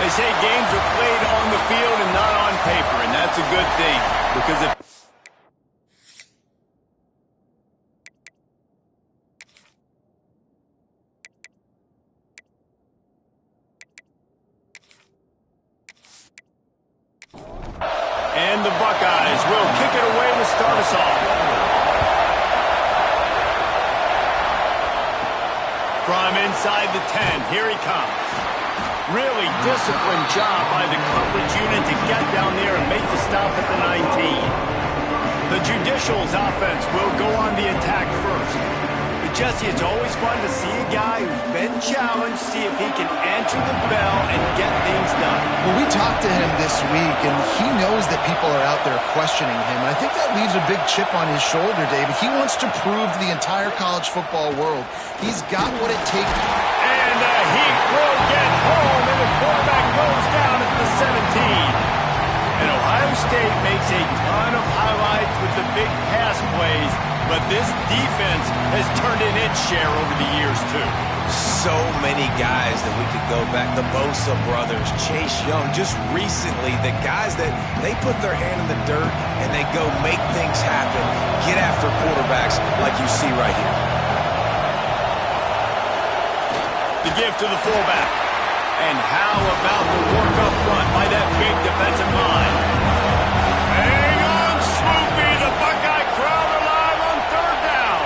They say games are played on the field and not on paper, and that's a good thing because if and the Buckeyes will kick it away to start us off. From inside the 10, here he comes. Really disciplined job by the coverage unit to get down there and make the stop at the 19. The Judicials offense will go on the attack first. But Jesse, it's always fun to see a guy who's been challenged, see if he can answer the bell and get things done. Well, we talked to him this week, and he knows that people are out there questioning him. And I think that leaves a big chip on his shoulder, David. He wants to prove to the entire college football world he's got what it takes. And he will get home, and the quarterback goes down at the 17. And Ohio State makes a ton of highlights with the big pass plays, but this defense has turned in its share over the years, too. So many guys that we could go back. The Bosa brothers, Chase Young, just recently, the guys that they put their hand in the dirt and they go make things happen, get after quarterbacks like you see right here. The give to the fullback. And how about the work up front by that big defensive line? Hang on, Swoopy. The Buckeye crowd alive on third down.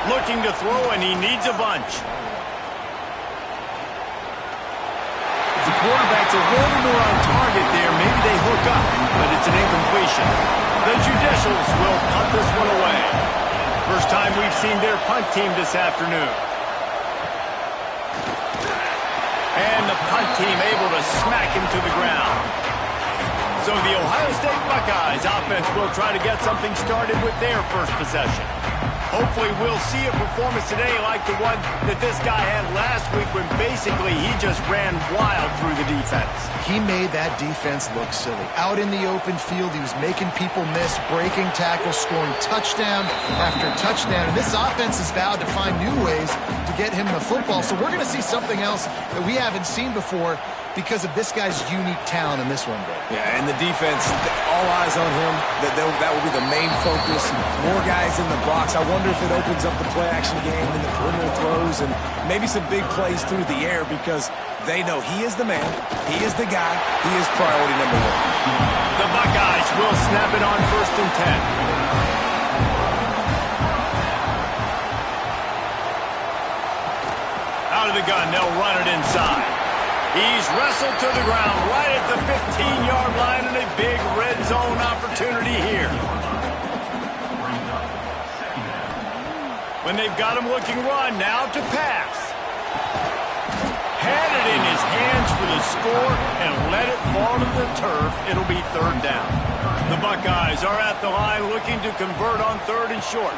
Looking to throw, and he needs a bunch. If the quarterback's a little more on target there, maybe they hook up, but it's an incompletion. The Judicials will punt this one away. First time we've seen their punt team this afternoon. And the punt team able to smack him to the ground. So the Ohio State Buckeyes offense will try to get something started with their first possession. Hopefully we'll see a performance today like the one that this guy had last week when basically he just ran wild through the defense. He made that defense look silly. Out in the open field, he was making people miss, breaking tackles, scoring touchdown after touchdown. And this offense has vowed to find new ways to get him the football. So we're going to see something else that we haven't seen before because of this guy's unique talent in this one, Dave. Yeah, and the defense, all eyes on him. That will be the main focus. More guys in the box. I wonder if it opens up the play-action game and the perimeter throws and maybe some big plays through the air because they know he is the man, he is the guy, he is priority number one. The Buckeyes will snap it on 1st and 10. Out of the gun, they'll run it inside. He's wrestled to the ground right at the 15-yard line and a big red zone opportunity here. When they've got him looking run, now to pass. Had it in his hands for the score and let it fall to the turf. It'll be 3rd down. The Buckeyes are at the line looking to convert on 3rd and short.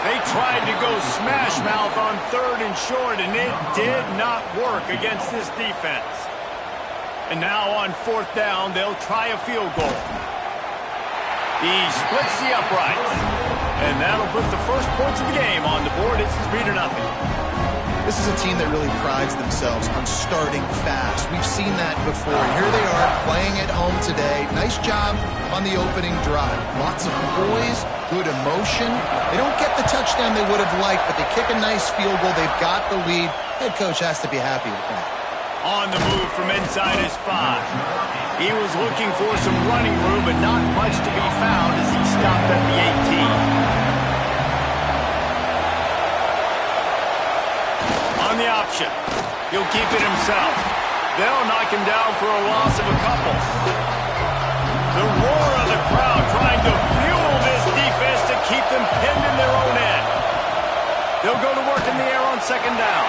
They tried to go smash mouth on 3rd and short, and it did not work against this defense. And now on 4th down, they'll try a field goal. He splits the uprights, and that'll put the first points of the game on the board. It's 3-0. This is a team that really prides themselves on starting fast. We've seen that before, and here they are playing at home today. Nice job on the opening drive. Lots of poise, good emotion. They don't get the touchdown they would have liked, but they kick a nice field goal. They've got the lead. Head coach has to be happy with that. On the move from inside his 5. He was looking for some running room, but not much to be found as he stopped at the 18. On the option, he'll keep it himself. They'll knock him down for a loss of a couple. The roar of the crowd trying to fuel this defense to keep them pinned in their own end. They'll go to work in the air on 2nd down.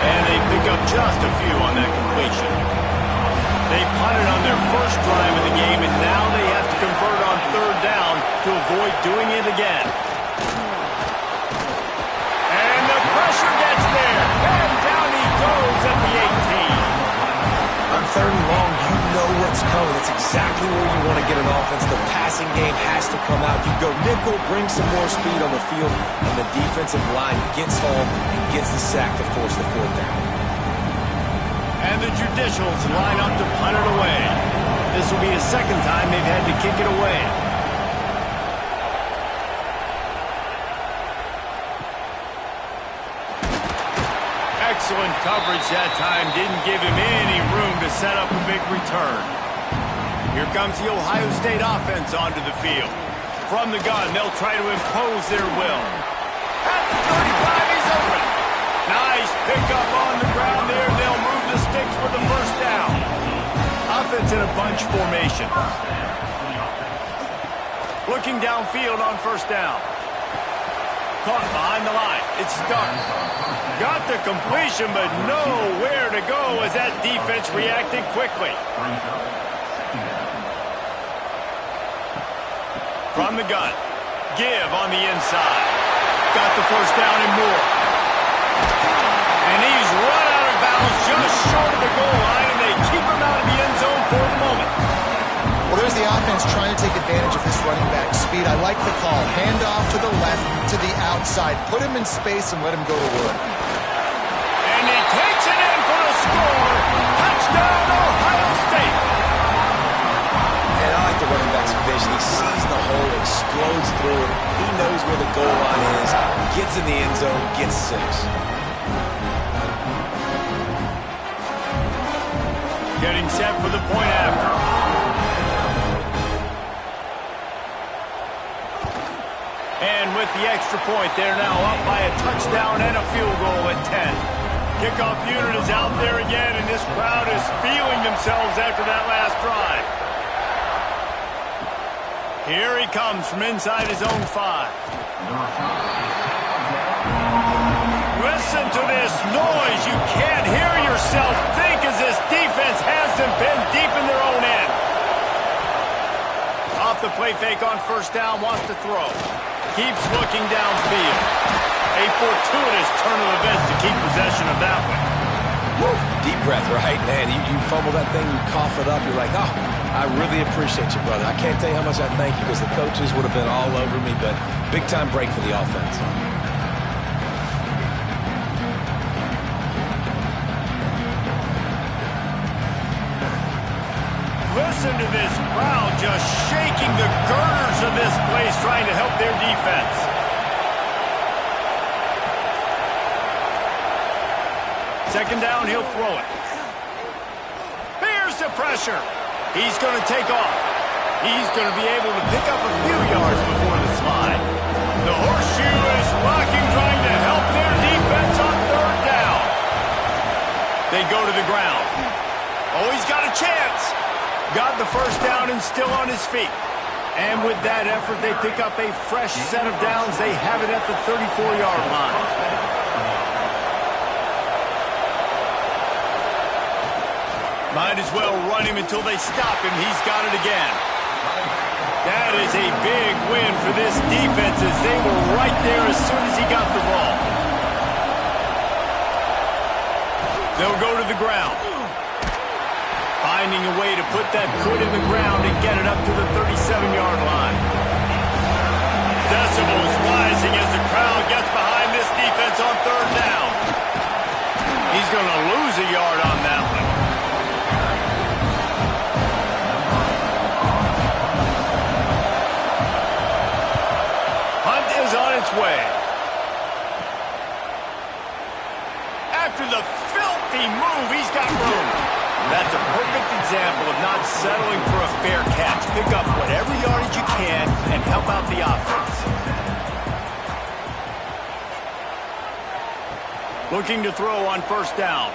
And they pick up just a few on that completion. They punted on their first drive of the game, and now they have to convert on 3rd down to avoid doing it again. And the pressure gets there. And down he goes at the 18. On 3rd and long, you know what's coming. It's exactly where you want to get an offense. The passing game has to come out. You go nickel, bring some more speed on the field, and the defensive line gets home and gets the sack to force the 4th down. And the Judicials line up to punt it away. This will be the second time they've had to kick it away. Excellent coverage that time. Didn't give him any room to set up a big return. Here comes the Ohio State offense onto the field. From the gun, they'll try to impose their will. At the 35, he's open. Nice pickup on the ground there. They'll move the sticks for the first down. Offense in a bunch formation. Looking downfield on first down. Caught behind the line. It's stuck. Got the completion, but nowhere to go as that defense reacted quickly. From the gun. Give on the inside. Got the first down and more. And he's run out of bounds just short of the goal line, and they keep him out of the end zone for the moment. Well, there's the offense trying to take advantage of this running back speed. I like the call. Hand off to the left, to the outside. Put him in space and let him go to work. And he takes it in for a score. Touchdown, Ohio State. And I like the running back's vision. He sees the hole, explodes through it. He knows where the goal line is, gets in the end zone, gets 6. Getting set for the point after. And with the extra point, they're now up by a touchdown and a field goal at 10. Kickoff unit is out there again, and this crowd is feeling themselves after that last drive. Here he comes from inside his own 5. Listen to this noise. You can't hear yourself think as this defense has them pinned deep in their own end. Off the play fake on first down, wants to throw. Keeps looking downfield. A fortuitous turn of events to keep possession of that one. Woo. Deep breath, right, man? You fumble that thing, you cough it up, you're like, oh, I really appreciate you, brother. I can't tell you how much I thank you because the coaches would have been all over me, but big-time break for the offense. Listen to this crowd just shaking the girders of this place trying to help their defense. Second down, he'll throw it. Here's the pressure. He's going to take off. He's going to be able to pick up a few yards before the slide. The horseshoe is rocking, trying to help their defense on third down. They go to the ground. Oh, he's got a chance. Got the first down and still on his feet. And with that effort, they pick up a fresh set of downs. They have it at the 34-yard line. Might as well run him until they stop him. He's got it again. That is a big win for this defense as they were right there as soon as he got the ball. They'll go to the ground. Finding a way to put that foot in the ground and get it up to the 37-yard line. Decibels rising as the crowd gets behind this defense on third down. He's going to lose a yard on that one. Hunt is on its way. After the filthy move, he's got room. That's a perfect example of not settling for a fair catch. Pick up whatever yardage you can and help out the offense. Looking to throw on first down.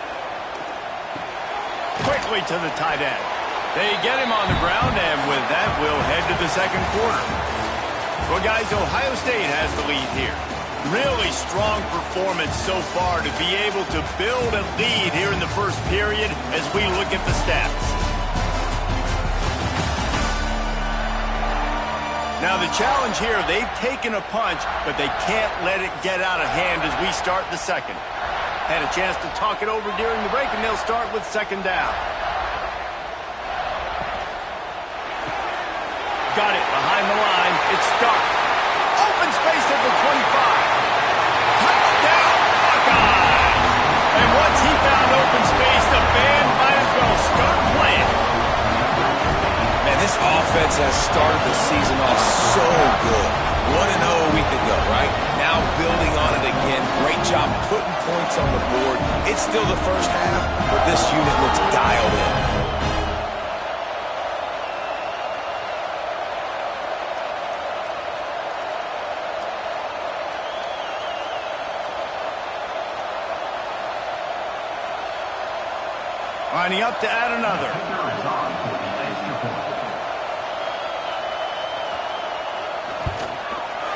Quickly to the tight end. They get him on the ground, and with that, we'll head to the second quarter. Well, guys, Ohio State has the lead here. Really strong performance so far to be able to build a lead here in the first period as we look at the stats. Now the challenge here, they've taken a punch, but they can't let it get out of hand as we start the second. Had a chance to talk it over during the break, and they'll start with second down. Got it behind the line. It's stuck. Open space at the 25. Touchdown, Buckeyes! And once he found open space, the band This offense has started the season off so good. 1-0 a week ago, right? Now building on it again. Great job putting points on the board. It's still the first half, but this unit looks dialed in. Lining up to add another.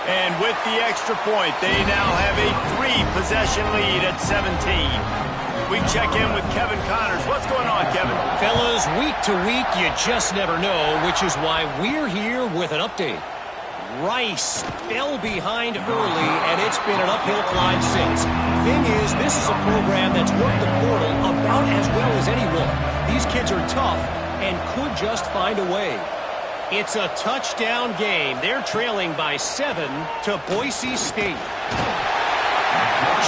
And with the extra point, they now have a 3-possession lead at 17. We check in with Kevin Connors. What's going on, Kevin? Fellas, week to week, you just never know, which is why we're here with an update. Rice fell behind early, and it's been an uphill climb since. Thing is, this is a program that's worked the portal about as well as anyone. These kids are tough and could just find a way. It's a touchdown game. They're trailing by 7 to Boise State.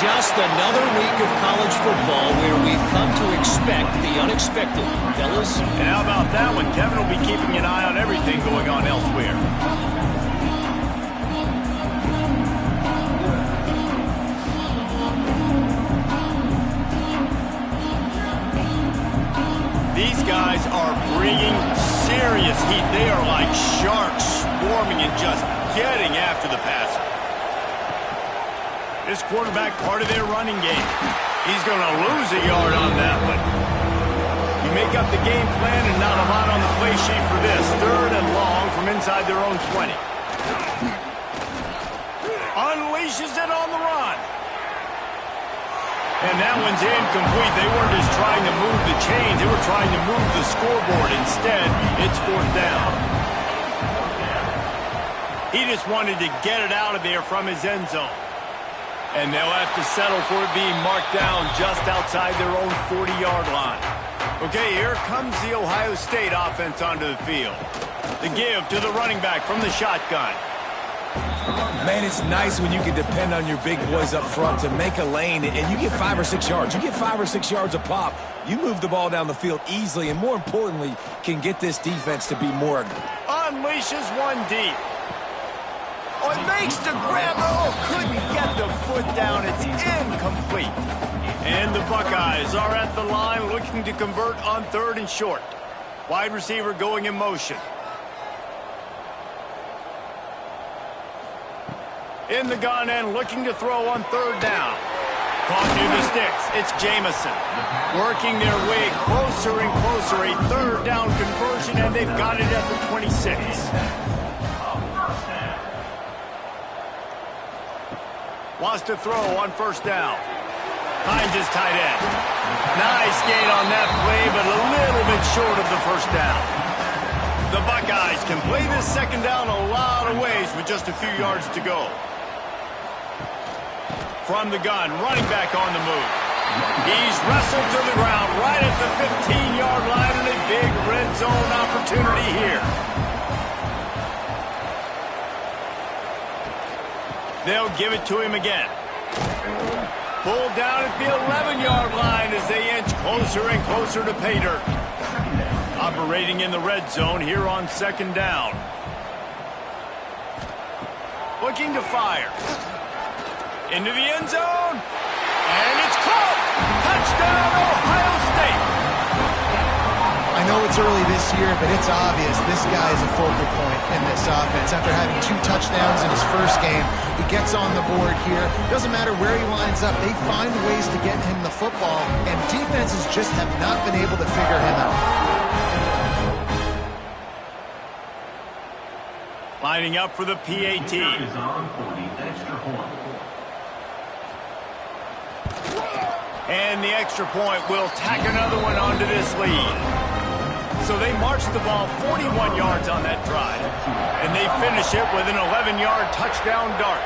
Just another week of college football where we've come to expect the unexpected, fellas. And how about that one? Kevin will be keeping an eye on everything going on elsewhere. These guys are bringing serious heat. They are like sharks swarming and just getting after the passer. This quarterback, part of their running game. He's going to lose a yard on that one. You make up the game plan and not a lot on the play sheet for this. 3rd and long from inside their own 20. Unleashes it on the run. And that one's incomplete. They weren't just trying to move the chains. They were trying to move the scoreboard. Instead, it's 4th down. He just wanted to get it out of there from his end zone. And they'll have to settle for it being marked down just outside their own 40-yard line. Okay, here comes the Ohio State offense onto the field. The give to the running back from the shotgun. Man, it's nice when you can depend on your big boys up front to make a lane, and you get 5 or 6 yards. You get 5 or 6 yards a pop. You move the ball down the field easily, and more importantly, can get this defense to be more aggressive. Unleashes one deep. Oh, it makes the grab. Oh, couldn't get the foot down. It's incomplete. And the Buckeyes are at the line looking to convert on 3rd and short. Wide receiver going in motion. In the gun and looking to throw on 3rd down. Caught near the sticks. It's Jamison. Working their way closer and closer. A 3rd down conversion, and they've got it at the 26. Wants to throw on 1st down. Finds his tight end. Nice gain on that play, but a little bit short of the 1st down. The Buckeyes can play this 2nd down a lot of ways with just a few yards to go. From the gun, running back on the move. He's wrestled to the ground right at the 15-yard line, and a big red zone opportunity here. They'll give it to him again. Pulled down at the 11-yard line as they inch closer and closer to pay dirt. Operating in the red zone here on 2nd down. Looking to fire. Into the end zone. And it's caught. Touchdown, Ohio State. I know it's early this year, but it's obvious this guy is a focal point in this offense. After having 2 touchdowns in his first game, he gets on the board here. Doesn't matter where he lines up. They find ways to get him the football, and defenses just have not been able to figure him out. Lining up for the PAT. And the extra point will tack another one onto this lead. So they march the ball 41 yards on that drive. And they finish it with an 11-yard touchdown dart.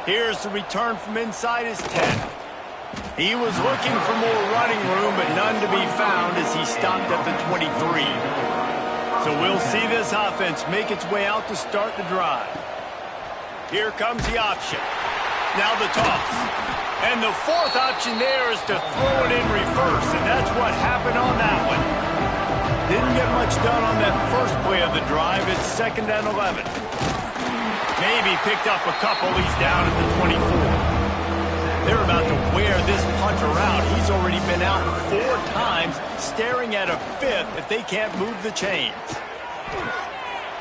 Here's the return from inside his 10. He was looking for more running room, but none to be found as he stopped at the 23. So we'll see this offense make its way out to start the drive. Here comes the option. Now the toss. And the 4th option there is to throw it in reverse, and that's what happened on that one. didn't get much done on that first play of the drive. It's 2nd and 11. Maybe picked up a couple. He's down at the 24. They're about to wear this punter out. He's already been out 4 times, staring at a 5th if they can't move the chains.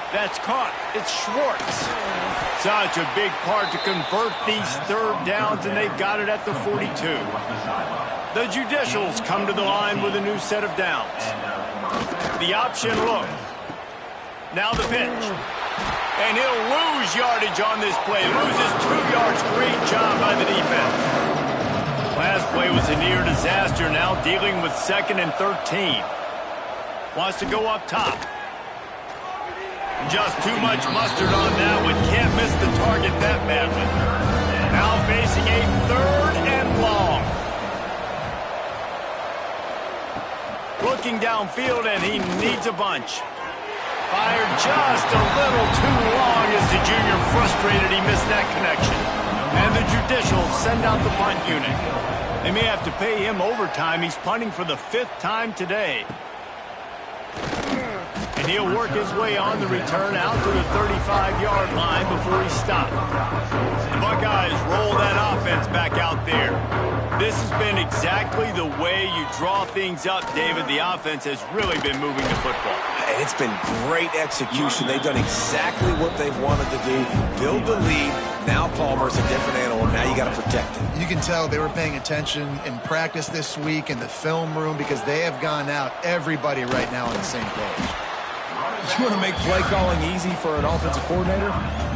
That's caught. It's Schwartz. Such a big part to convert these 3rd downs, and they've got it at the 42. The Judicials come to the line with a new set of downs. The option look. Now the pitch. And he'll lose yardage on this play. Loses 2 yards. Great job by the defense. Last play was a near disaster. Now dealing with 2nd and 13. Wants to go up top. Just too much mustard on that one. Can't miss the target that badly. Now facing a 3rd and long. Looking downfield, and he needs a bunch. Fired just a little too long as the junior frustrated he missed that connection. And the Judicials send out the punt unit. They may have to pay him overtime. He's punting for the 5th time today. And he'll work his way on the return out to the 35-yard line before he stopped. The Buckeyes roll that offense back out there. This has been exactly the way you draw things up, David. The offense has really been moving the football. It's been great execution. They've done exactly what they've wanted to do. Build the lead. Now Palmer's a different animal. Now you got to protect him. You can tell they were paying attention in practice this week in the film room because they have gone out everybody right now on the same page. You want to make play calling easy for an offensive coordinator?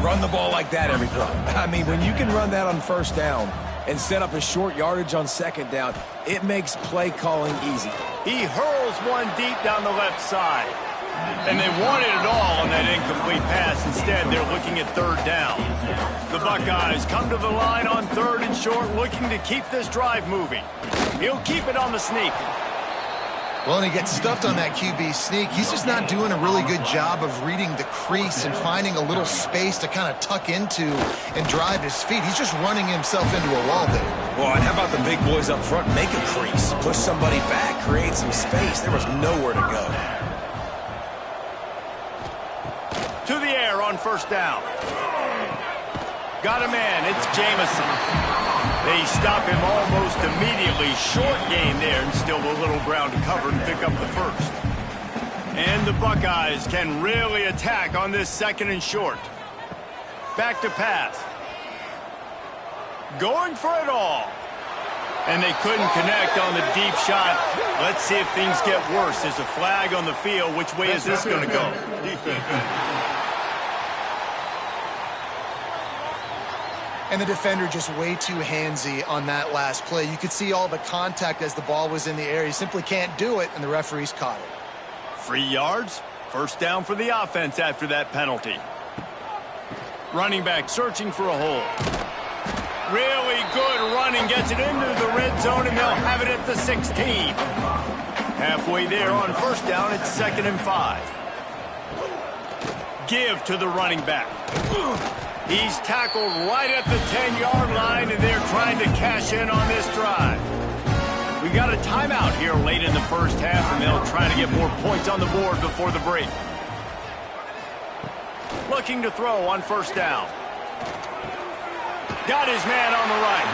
Run the ball like that every play. I mean, when you can run that on 1st down and set up a short yardage on 2nd down, it makes play calling easy. He hurls one deep down the left side. And they wanted it all on that incomplete pass. Instead, they're looking at 3rd down. The Buckeyes come to the line on 3rd and short, looking to keep this drive moving. He'll keep it on the sneak. Well, and he gets stuffed on that QB sneak. He's just not doing a really good job of reading the crease and finding a little space to kind of tuck into and drive his feet. He's just running himself into a wall there. Well, and how about the big boys up front? Make a crease. Push somebody back. Create some space. There was nowhere to go. To the air on 1st down. Got a man. It's Jamison. They stop him almost immediately. Short gain there, and still a little ground to cover and pick up the 1st. And the Buckeyes can really attack on this 2nd and short. Back to pass. Going for it all. And they couldn't connect on the deep shot. Let's see if things get worse. There's a flag on the field. Which way is this going to go? And the defender just way too handsy on that last play. You could see all the contact as the ball was in the air. He simply can't do it, and the referees caught it. 3 yards. 1st down for the offense after that penalty. Running back searching for a hole. Really good running. Gets it into the red zone, and they'll have it at the 16. Halfway there on 1st down, it's 2nd and 5. Give to the running back. He's tackled right at the 10-yard line, and they're trying to cash in on this drive. We got a timeout here late in the 1st half, and they'll try to get more points on the board before the break. Looking to throw on 1st down. Got his man on the right.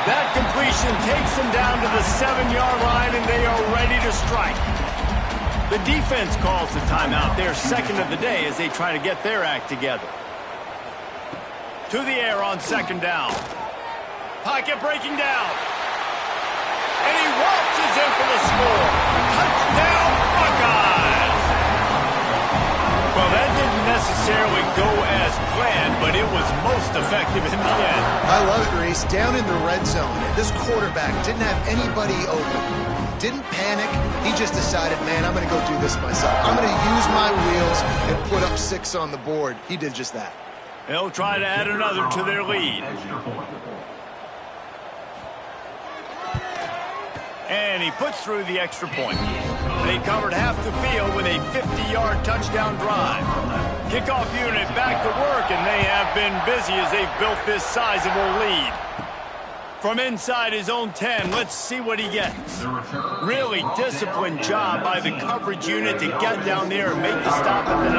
That completion takes him down to the 7-yard line, and they are ready to strike. The defense calls the timeout. They're 2nd of the day as they try to get their act together. To the air on 2nd down. Pocket breaking down. And he waltzes in for the score. Touchdown, Buckeyes! Well, that didn't necessarily go as planned, but it was most effective in the end. I love it, Reese. Down in the red zone, this quarterback didn't have anybody open. Didn't panic. He just decided, man, I'm going to go do this myself. I'm going to use my wheels and put up 6 on the board. He did just that. They'll try to add another to their lead. And he puts through the extra point. They covered half the field with a 50-yard touchdown drive. Kickoff unit back to work, and they have been busy as they've built this sizable lead. From inside his own 10, let's see what he gets. Really disciplined job by the coverage unit to get down there and make the stop at the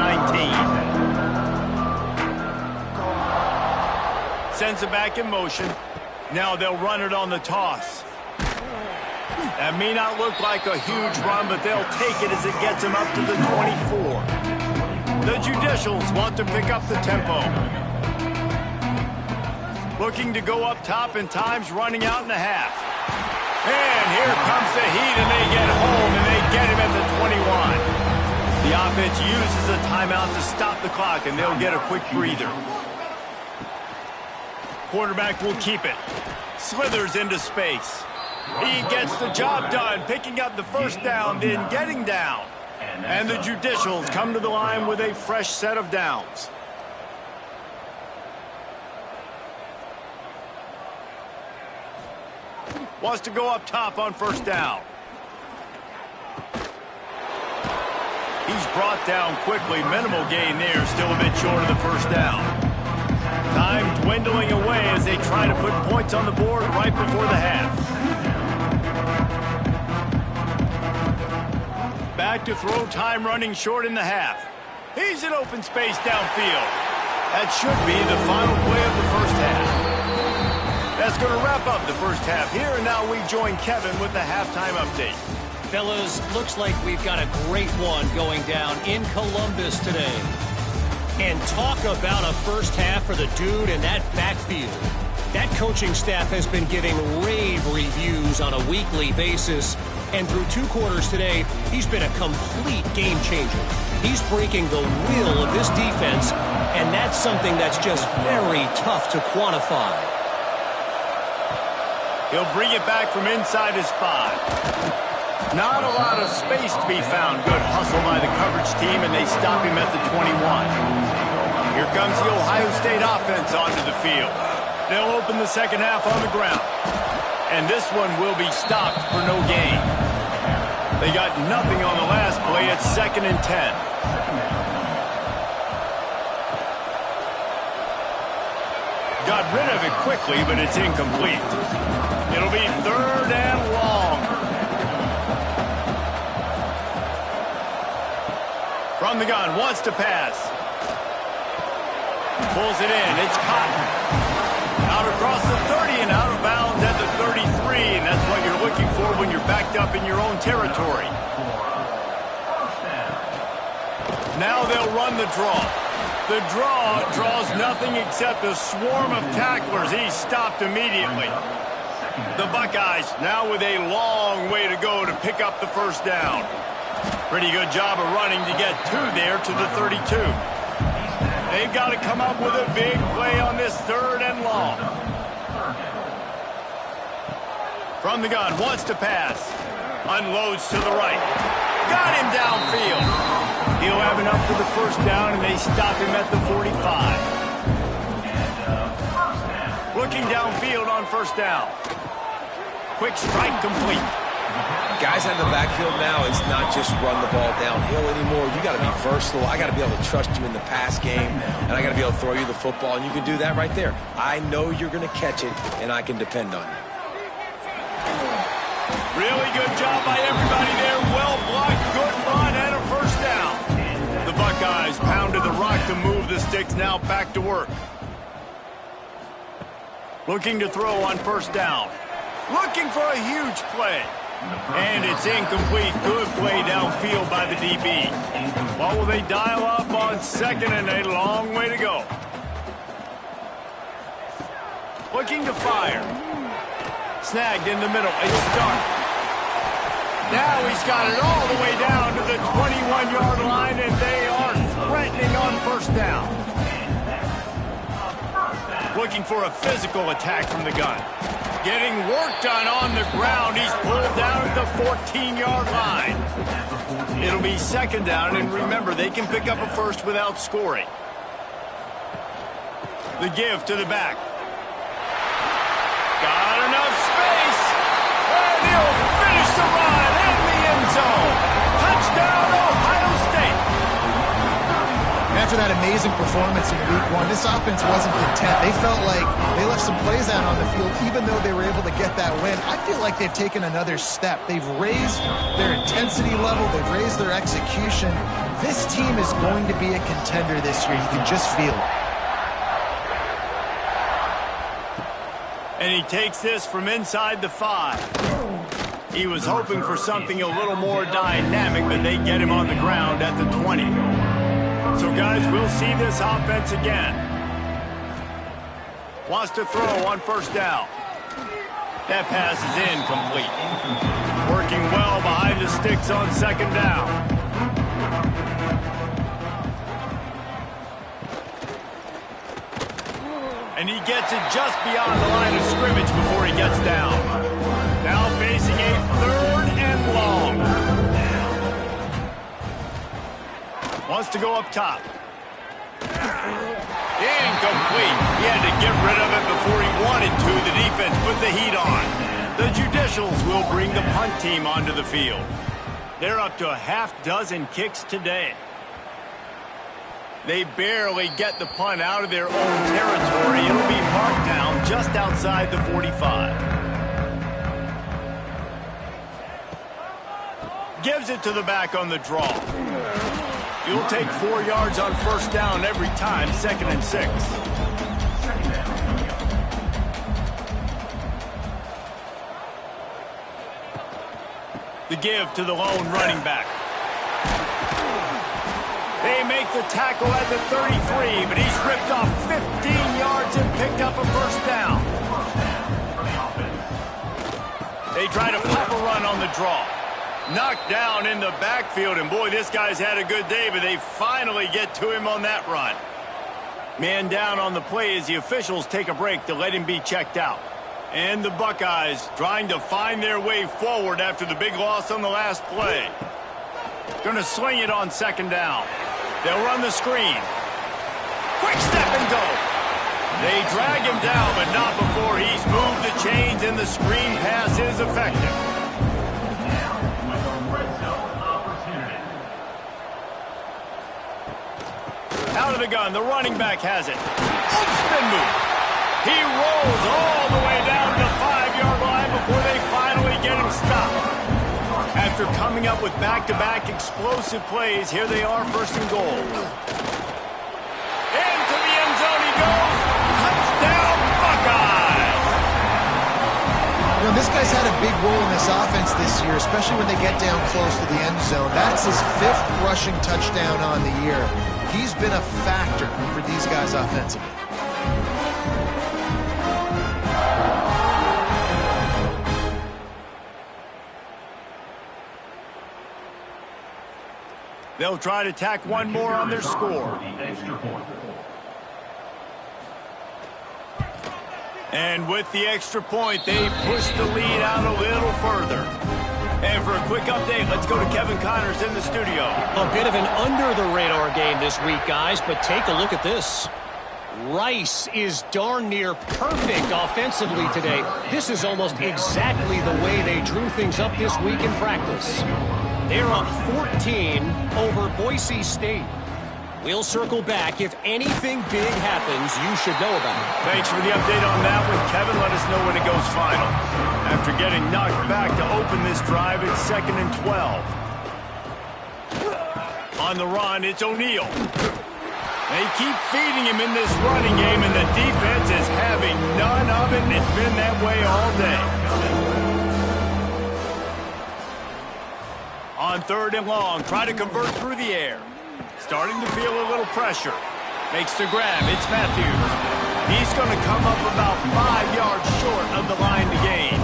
19. Sends it back in motion. Now they'll run it on the toss. That may not look like a huge run, but they'll take it as it gets them up to the 24. The Judicials want to pick up the tempo. Looking to go up top, and time's running out in the half. And here comes the heat, and they get home, and they get him at the 21. The offense uses a timeout to stop the clock, and they'll get a quick breather. Quarterback will keep it. Slithers into space. He gets the job done, picking up the first down, then getting down. And the Judicials come to the line with a fresh set of downs. Wants to go up top on first down. He's brought down quickly. Minimal gain there. Still a bit short of the first down. Time dwindling away as they try to put points on the board right before the half. Back to throw, time running short in the half. He's in open space downfield. That should be the final play of the first half. That's going to wrap up the first half here, and now we join Kevin with the halftime update. Fellas, looks like we've got a great one going down in Columbus today. And talk about a first half for the dude in that backfield. That coaching staff has been giving rave reviews on a weekly basis. And through 2 quarters today, he's been a complete game changer. He's breaking the will of this defense, and that's something that's just very tough to quantify. He'll bring it back from inside his 5. Not a lot of space to be found. Good hustle by the coverage team, and they stop him at the 21. Here comes the Ohio State offense onto the field. They'll open the second half on the ground. And this one will be stopped for no gain. They got nothing on the last play. It's 2nd and 10. Got rid of it quickly, but it's incomplete. It'll be 3rd and long. From the gun, wants to pass. Pulls it in. It's Cotton. Out across the 30 and out of bounds at the 33, and that's what you're looking for when you're backed up in your own territory. Now they'll run the draw. The draw draws nothing except a swarm of tacklers. He's stopped immediately. The Buckeyes now with a long way to go to pick up the first down. Pretty good job of running to get 2 there to the 32. They've got to come up with a big play on this 3rd and long. From the gun, wants to pass. Unloads to the right. Got him downfield. He'll have enough for the first down, and they stop him at the 45. Looking downfield on first down. Quick strike complete. Guys in the backfield now, it's not just run the ball downhill anymore. You got to be versatile. I got to be able to trust you in the pass game, and I got to be able to throw you the football, and you can do that right there. I know you're going to catch it, and I can depend on you. Really good job by everybody there. Well blocked, good run, and a first down. The Buckeyes pounded the rock to move the sticks. Now back to work. Looking to throw on first down. Looking for a huge play. And it's incomplete. Good play downfield by the DB. What will they dial up on 2nd and a long way to go? Looking to fire. Snagged in the middle. It's Stark. Now he's got it all the way down to the 21-yard line, and they are threatening on first down. Looking for a physical attack from the gun. Getting work done on the ground. He's pulled down at the 14-yard line. It'll be 2nd down, and remember, they can pick up a first without scoring. The give to the back. Got enough space. And he'll finish the run in the end zone. Touchdown, Ohio State. After after that amazing performance in week 1, this offense wasn't content. They felt like they left some plays out on the field, even though they were able to get that win. I feel like they've taken another step. They've raised their intensity level. They've raised their execution. This team is going to be a contender this year. You can just feel it. And he takes this from inside the 5. He was hoping for something a little more dynamic, but they get him on the ground at the 20. So, guys, we'll see this offense again. Wants to throw on first down. That pass is incomplete. Working well behind the sticks on second down. And he gets it just beyond the line of scrimmage before he gets down. Now facing a 3rd and long. Wants to go up top. Incomplete. He had to get rid of it before he wanted to. The defense put the heat on. The Judicials will bring the punt team onto the field. They're up to a half-dozen kicks today. They barely get the punt out of their own territory. It'll be marked down just outside the 45. Gives it to the back on the draw. You'll take 4 yards on first down every time, 2nd and 6. The give to the lone running back. They make the tackle at the 33, but he's ripped off 15 yards and picked up a first down. They try to pop a run on the draw. Knocked down in the backfield, and boy, this guy's had a good day, but they finally get to him on that run. Man down on the play as the officials take a break to let him be checked out. And the Buckeyes trying to find their way forward after the big loss on the last play. Going to sling it on second down. They'll run the screen. Quick step and go. They drag him down, but not before he's moved the chains, and the screen pass is effective. Out of the gun, the running back has it. Spin move. He rolls all the way down to the 5-yard line before they finally get him stopped. After coming up with back-to-back explosive plays, here they are, 1st and goal. Into the end zone he goes. Touchdown, Buckeyes! You know, this guy's had a big role in this offense this year, especially when they get down close to the end zone. That's his 5th rushing touchdown on the year. He's been a factor for these guys offensively. They'll try to tack one more on their score. And with the extra point, they push the lead out a little further. And for a quick update, let's go to Kevin Connors in the studio. A bit of an under-the-radar game this week, guys, but take a look at this. Rice is darn near perfect offensively today. This is almost exactly the way they drew things up this week in practice. They're up 14 over Boise State. We'll circle back. If anything big happens, you should know about it. Thanks for the update on that one, Kevin. Let us know when it goes final. After getting knocked back to open this drive, it's 2nd and 12. On the run, it's O'Neal. They keep feeding him in this running game, and the defense is having none of it, and it's been that way all day. On 3rd and long, try to convert through the air. Starting to feel a little pressure. Makes the grab. It's Matthews. He's going to come up about 5 yards short of the line to gain.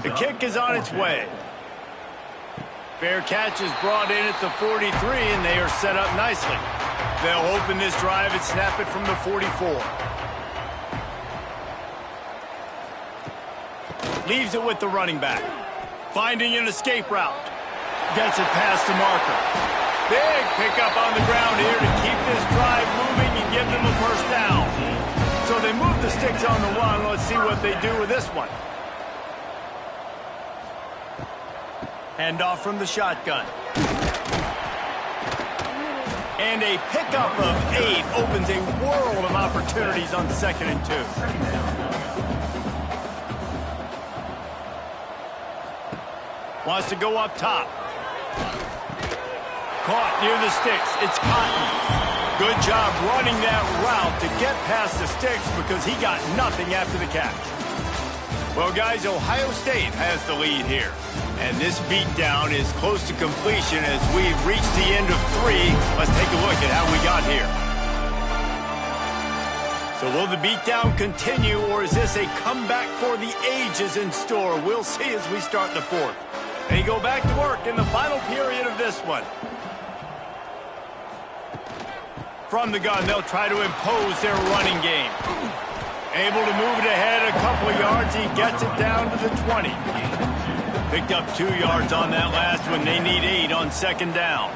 The kick is on its way. Fair catch is brought in at the 43, and they are set up nicely. They'll open this drive and snap it from the 44. Leaves it with the running back. Finding an escape route. Gets it past the marker. Big pickup on the ground here to keep this drive moving and give them a first down. So they move the sticks on the run. Let's see what they do with this one. Hand off from the shotgun. And a pickup of 8 opens a world of opportunities on 2nd and 2. Wants to go up top. Caught near the sticks. It's Cotton. Good job running that route to get past the sticks because he got nothing after the catch. Well, guys, Ohio State has the lead here. And this beatdown is close to completion as we've reached the end of 3. Let's take a look at how we got here. So will the beatdown continue, or is this a comeback for the ages in store? We'll see as we start the 4th. They go back to work in the final period of this one. From the gun, they'll try to impose their running game. Able to move it ahead a couple of yards. He gets it down to the 20. Picked up 2 yards on that last one. They need 8 on 2nd down.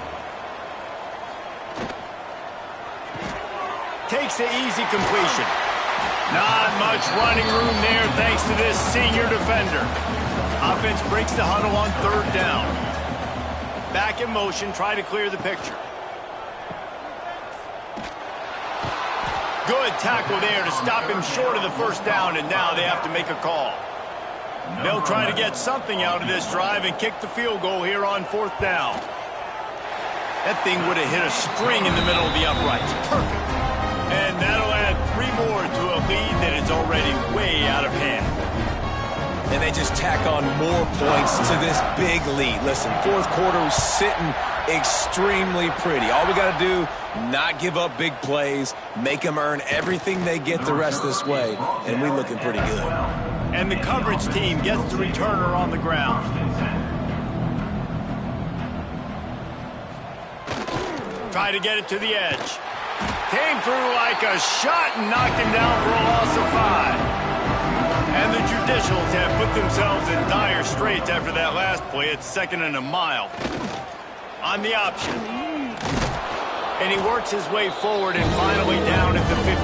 Takes the easy completion. Not much running room there thanks to this senior defender. Offense breaks the huddle on 3rd down. Back in motion, try to clear the picture. Good tackle there to stop him short of the 1st down, and now they have to make a call. They'll try to get something out of this drive and kick the field goal here on 4th down. That thing would have hit a string in the middle of the uprights. Perfect. And that'll add 3 more to a lead that is already way out of hand. And they just tack on more points to this big lead. Listen, 4th quarter was sitting extremely pretty. All we got to do, not give up big plays, make them earn everything they get the rest this way, and we're looking pretty good. And the coverage team gets the returner on the ground. Try to get it to the edge. Came through like a shot and knocked him down for a loss of 5. And the Judicials have put themselves in dire straits after that last play. It's 2nd and a mile. On the option. And he works his way forward and finally down at the 15.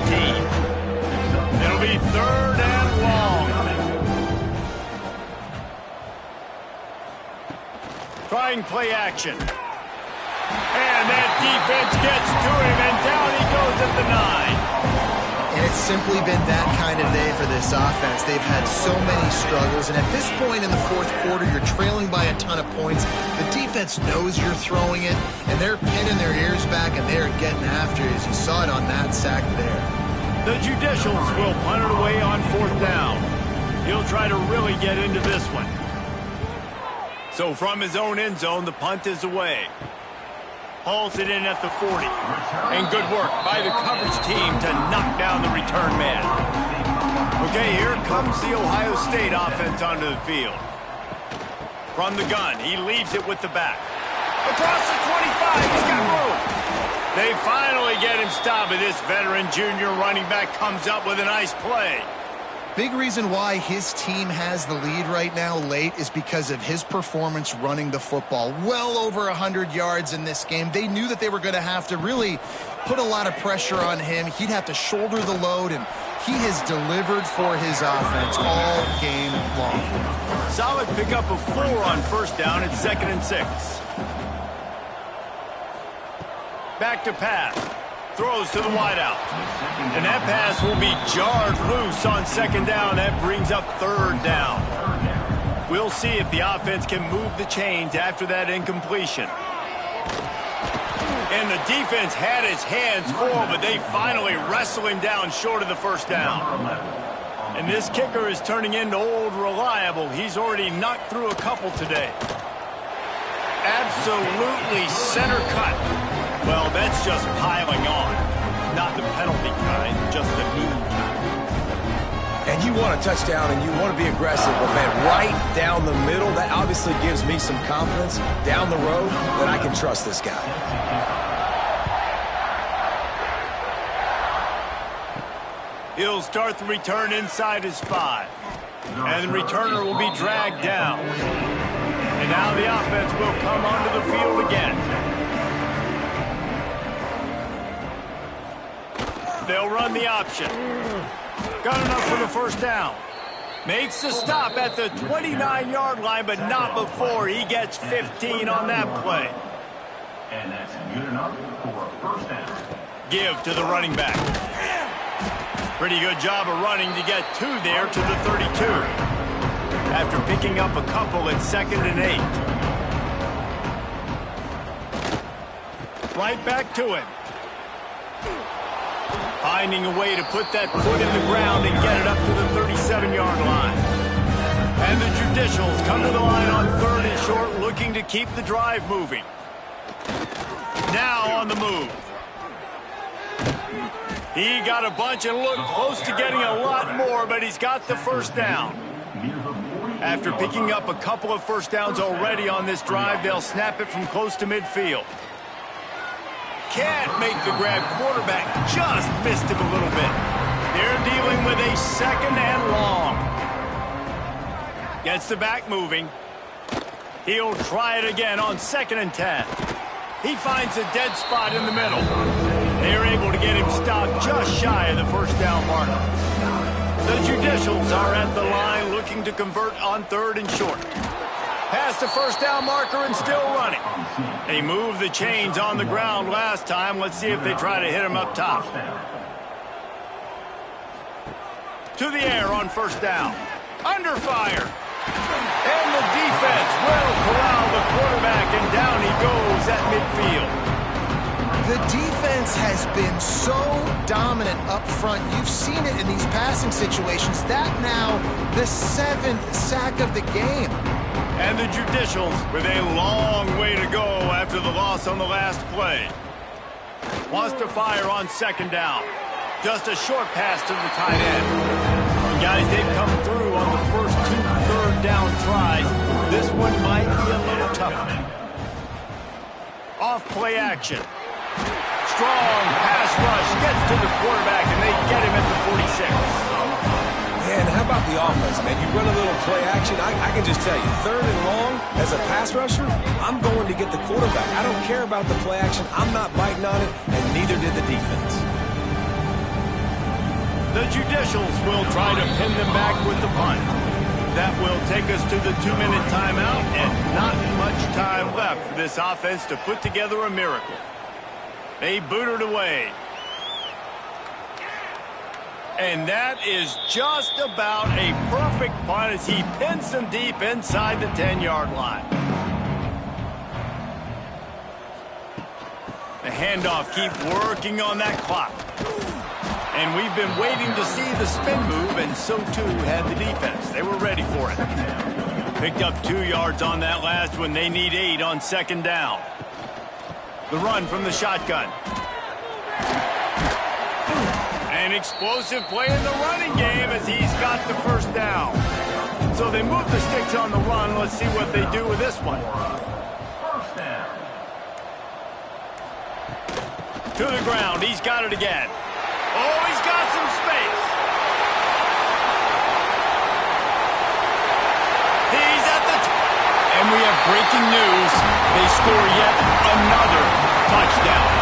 It'll be 3rd and long. Trying play action. And that defense gets to him, and down he goes at the 9. And it's simply been that kind of day for this offense. They've had so many struggles, and at this point in the 4th quarter, you're trailing by a ton of points. The defense knows you're throwing it, and they're pinning their ears back, and they're getting after it, as you saw it on that sack there. The Judicials will punt it away on 4th down. He'll try to really get into this one. So from his own end zone, the punt is away. Hauls it in at the 40. And good work by the coverage team to knock down the return man. Okay, here comes the Ohio State offense onto the field. From the gun, he leaves it with the back. Across the 25, he's got room. They finally get him stopped, but this veteran junior running back comes up with a nice play. Big reason why his team has the lead right now late is because of his performance running the football. Well over 100 yards in this game. They knew that they were going to have to really put a lot of pressure on him. He'd have to shoulder the load, and he has delivered for his offense all game long. Solid pickup of 4 on 1st down. It's 2nd and 6. Back to pass. Throws to the wideout. And that pass will be jarred loose on 2nd down. That brings up 3rd down. We'll see if the offense can move the chains after that incompletion. And the defense had his hands full, but they finally wrestle him down short of the 1st down. And this kicker is turning into old reliable. He's already knocked through a couple today. Absolutely center cut. Well, that's just piling on. Not the penalty kind, just the mean kind. And you want a touchdown and you want to be aggressive, but man, right down the middle, that obviously gives me some confidence down the road that I can trust this guy. He'll start the return inside his 5. And the returner will be dragged down. And now the offense will come onto the field again. They'll run the option. Got enough for the 1st down. Makes the stop at the 29-yard line, but not before he gets 15 on that play. And that's good enough for a first down. Give to the running back. Pretty good job of running to get 2 there to the 32. After picking up a couple at 2nd and 8. Right back to him. Finding a way to put that foot in the ground and get it up to the 37-yard line. And the Judicials come to the line on 3rd and short, looking to keep the drive moving. Now on the move. He got a bunch and looked close to getting a lot more, but he's got the first down. After picking up a couple of first downs already on this drive, they'll snap it from close to midfield. Can't make the grab. Quarterback just missed him a little bit. They're dealing with a 2nd and long. Gets the back moving. He'll try it again on 2nd and 10. He finds a dead spot in the middle. They're able to get him stopped just shy of the first down marker. The Judicials are at the line looking to convert on 3rd and short. Past the first down marker and still running. They moved the chains on the ground last time. Let's see if they try to hit him up top. To the air on 1st down. Under fire. And the defense will corral the quarterback, and down he goes at midfield. The defense has been so dominant up front. You've seen it in these passing situations. That now the 7th sack of the game. And the Judicials with a long way to go after the loss on the last play. Wants to fire on 2nd down. Just a short pass to the tight end. And guys, they've come through on the first 2 3rd down tries. This one might be a little tougher. Off play action. Strong pass rush gets to the quarterback, and they get him at the 46. Man, how about the offense, man? You run a little play action. I can just tell you, 3rd and long, as a pass rusher, I'm going to get the quarterback. I don't care about the play action. I'm not biting on it, and neither did the defense. The Judicials will try to pin them back with the punt. That will take us to the 2-minute timeout, and not much time left for this offense to put together a miracle. They boot it away. And that is just about a perfect punt as he pins them deep inside the 10-yard line. The handoff keep working on that clock. And we've been waiting to see the spin move, and so too had the defense. They were ready for it. Picked up 2 yards on that last one. They need 8 on 2nd down. The run from the shotgun. An explosive play in the running game as he's got the first down. So they move the sticks on the run. Let's see what they do with this one. First down. To the ground. He's got it again. Oh, he's got some space. He's at the and we have breaking news. They score yet another touchdown.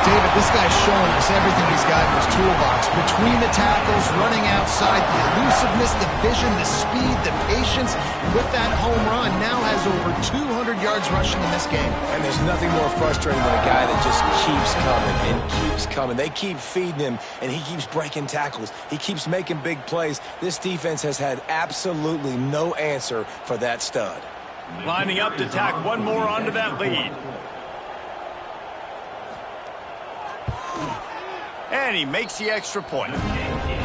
David, this guy's showing us everything he's got in his toolbox. Between the tackles, running outside, the elusiveness, the vision, the speed, the patience. With that home run, now has over 200 yards rushing in this game. And there's nothing more frustrating than a guy that just keeps coming and keeps coming. They keep feeding him, and he keeps breaking tackles. He keeps making big plays. This defense has had absolutely no answer for that stud. Lining up to tack one more onto that lead. And he makes the extra point.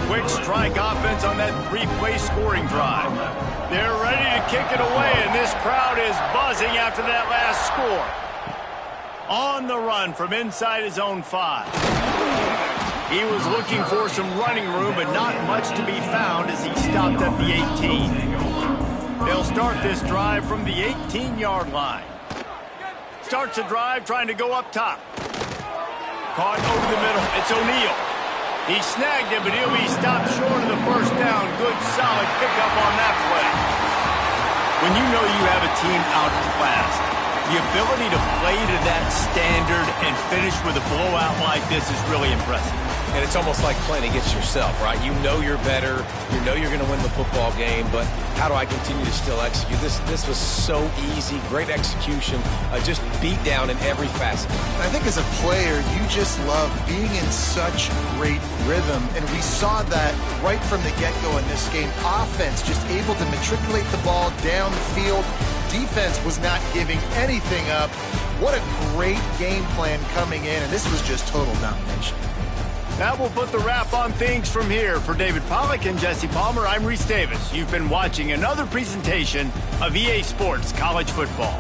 Quick strike offense on that 3-play scoring drive. They're ready to kick it away, and this crowd is buzzing after that last score. On the run from inside his own 5. He was looking for some running room, but not much to be found as he stopped at the 18. They'll start this drive from the 18-yard line. Starts the drive trying to go up top. Caught over the middle. It's O'Neal. He snagged it, but he'll be stopped short of the first down. Good, solid pickup on that play. When you know you have a team outclassed, the ability to play to that standard and finish with a blowout like this is really impressive. and it's almost like playing against yourself, right? You know you're better. You know you're going to win the football game, but how do I continue to still execute? This was so easy, great execution, just beat down in every facet. I think as a player, you just love being in such great rhythm, and we saw that right from the get-go in this game. Offense just able to matriculate the ball down the field. Defense was not giving anything up. What a great game plan coming in, and this was just total domination. That will put the wrap on things from here. For David Pollack and Jesse Palmer, I'm Reese Davis. You've been watching another presentation of EA Sports College Football.